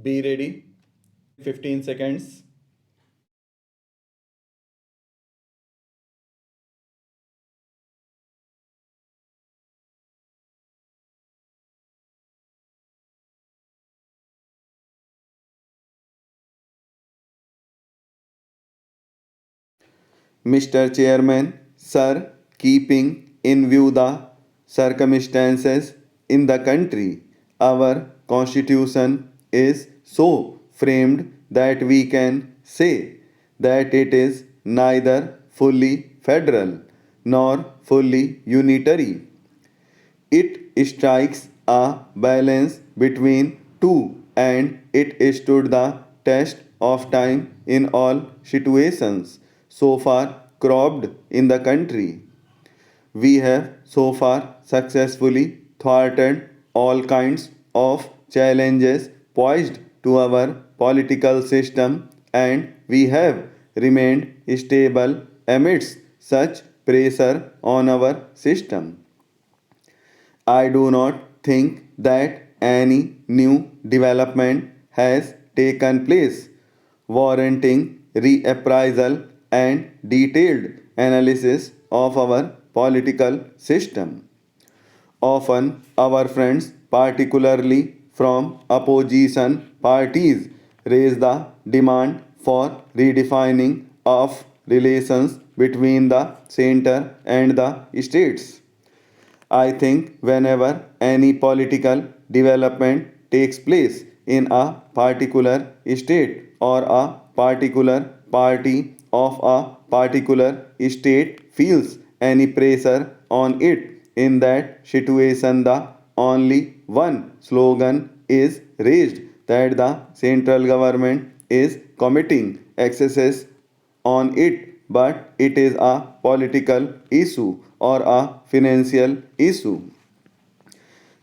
Be ready. 15 seconds. Mr. Chairman, Sir, keeping in view the circumstances in the country, our constitution is so framed that we can say that it is neither fully federal nor fully unitary. It strikes a balance between two and it stood the test of time in all situations so far cropped in the country. We have so far successfully thwarted all kinds of challenges posed to our political system and we have remained stable amidst such pressure on our system. I do not think that any new development has taken place warranting reappraisal and detailed analysis of our political system. Often, our friends, particularly from opposition parties, raise the demand for redefining of relations between the center and the states. I think whenever any political development takes place in a particular state or a particular party of a particular state feels any pressure on it, in that situation the only one slogan is raised that the central government is committing excesses on it, but it is a political issue or a financial issue.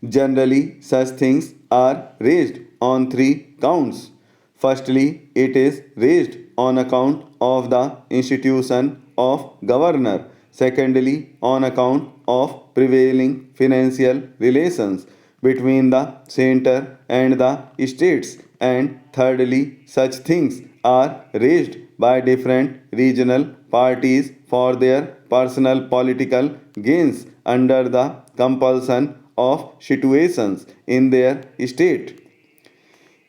Generally, such things are raised on three counts. Firstly, it is raised on account of the institution of governor. Secondly, on account of prevailing financial relations between the center and the states. And thirdly, such things are raised by different regional parties for their personal political gains under the compulsion of situations in their state.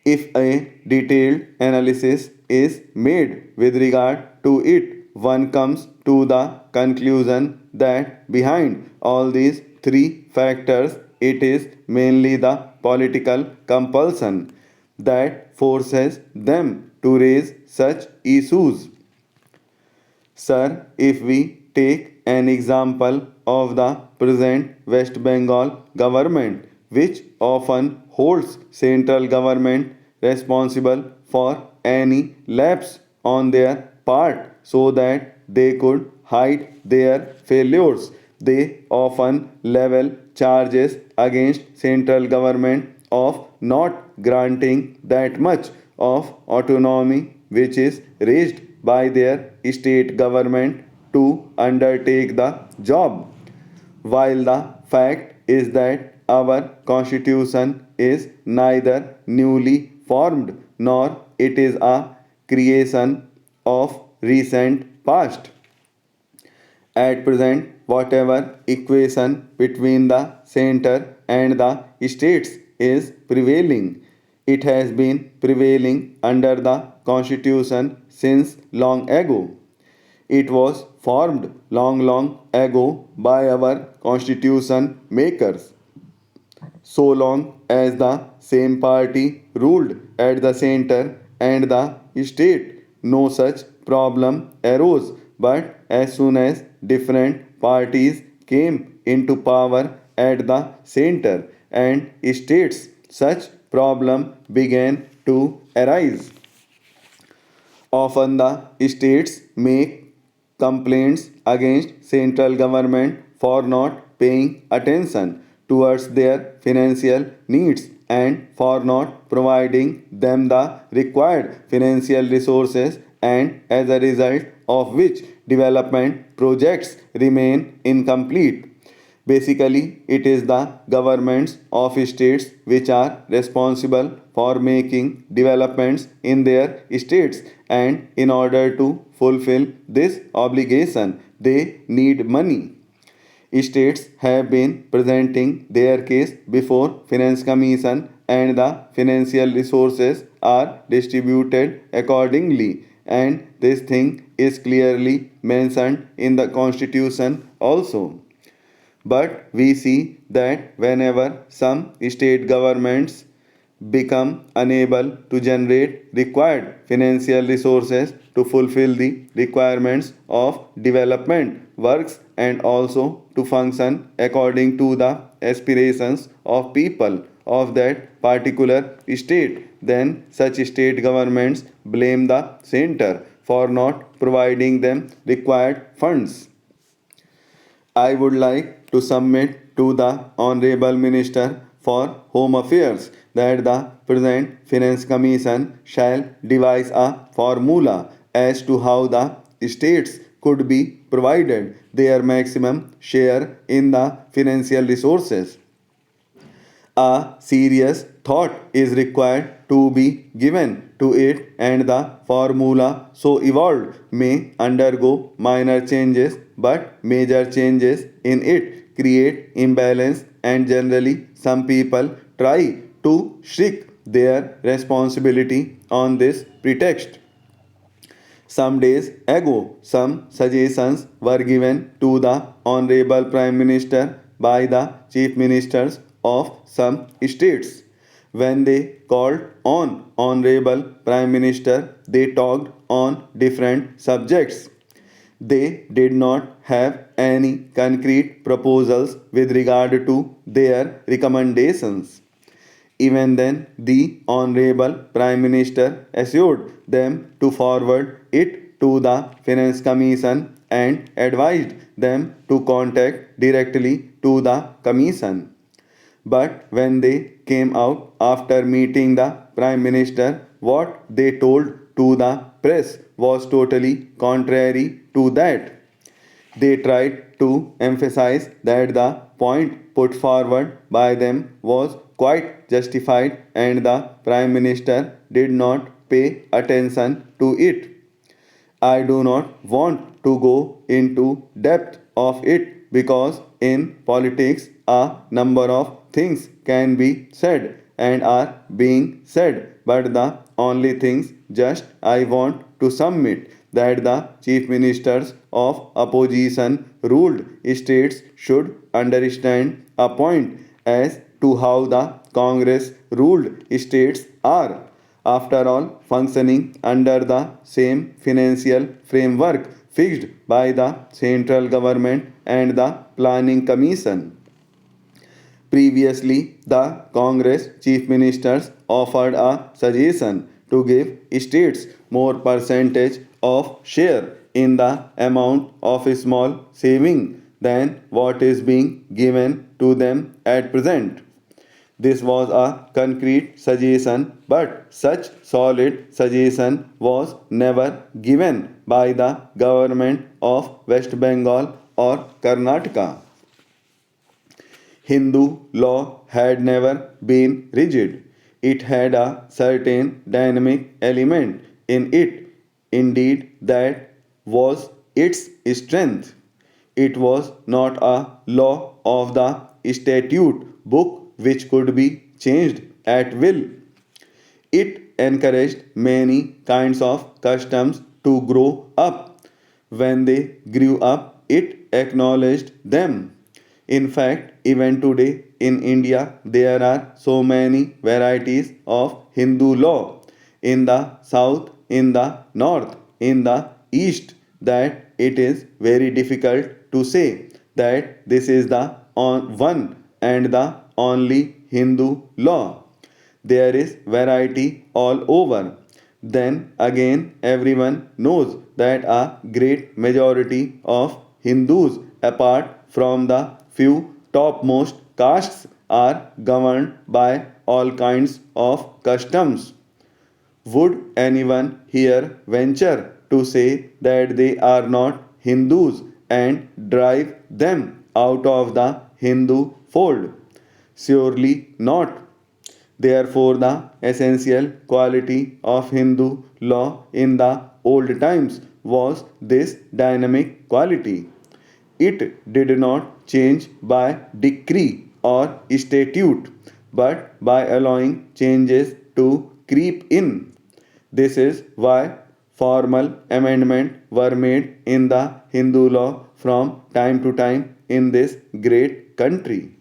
If a detailed analysis is made with regard to it, one comes to the conclusion that behind all these three factors, it is mainly the political compulsion that forces them to raise such issues. Sir, if we take an example of the present West Bengal government, which often holds central government responsible for any lapse on their part so that they could hide their failures, they often level charges against central government of not granting that much of autonomy which is raised by their state government to undertake the job. While the fact is that our constitution is neither newly formed nor it is a creation of recent past. At present, whatever equation between the center and the states is prevailing, it has been prevailing under the constitution since long ago. It was formed long ago by our constitution makers. So long as the same party ruled at the center and the state, no such problem arose. But as soon as different parties came into power at the center and states, such problem began to arise. Often the states make complaints against central government for not paying attention towards their financial needs and for not providing them the required financial resources, and as a result of which development projects remain incomplete. Basically, it is the governments of states which are responsible for making developments in their states, and in order to fulfill this obligation, they need money. States have been presenting their case before Finance Commission and the financial resources are distributed accordingly, and this thing is clearly mentioned in the constitution also. But we see that whenever some state governments become unable to generate required financial resources to fulfill the requirements of development works and also to function according to the aspirations of people of that particular state, then such state governments blame the center for not providing them required funds. I would like to submit to the Honorable Minister for Home Affairs that the present Finance Commission shall devise a formula as to how the states could be provided their maximum share in the financial resources. A serious thought is required to be given to it, and the formula so evolved may undergo minor changes, but major changes in it create imbalance, and generally some people try to shirk their responsibility on this pretext. Some days ago, some suggestions were given to the Honorable Prime Minister by the Chief Ministers of some states. When they called on Honorable Prime Minister, they talked on different subjects. They did not have any concrete proposals with regard to their recommendations. Even then, the Honorable Prime Minister assured them to forward it to the Finance Commission and advised them to contact directly to the Commission. But when they came out after meeting the Prime Minister, what they told to the press was totally contrary to that. They tried to emphasize that the point put forward by them was quite justified, and the Prime Minister did not pay attention to it. I do not want to go into depth of it because in politics a number of things can be said and are being said, but the only things just I want to submit that the chief ministers of opposition ruled states should understand a point as to how the Congress ruled states are, after all, functioning under the same financial framework fixed by the central government and the Planning Commission. Previously, the Congress chief ministers offered a suggestion to give states more percentage of share in the amount of small saving than what is being given to them at present. This was a concrete suggestion, but such solid suggestion was never given by the government of West Bengal or Karnataka. Hindu law had never been rigid. It had a certain dynamic element in it. Indeed, that was its strength. It was not a law of the statute book which could be changed at will. It encouraged many kinds of customs to grow up. When they grew up, it acknowledged them. In fact, even today in India, there are so many varieties of Hindu law in the south, in the north, in the east, that it is very difficult to say that this is the one and the only Hindu law. There is variety all over. Then again, everyone knows that a great majority of Hindus, apart from the few topmost castes, are governed by all kinds of customs. Would anyone here venture to say that they are not Hindus and drive them out of the Hindu fold? Surely not. Therefore, the essential quality of Hindu law in the old times was this dynamic quality. It did not change by decree or statute, but by allowing changes to creep in. This is why formal amendments were made in the Hindu law from time to time in this great country.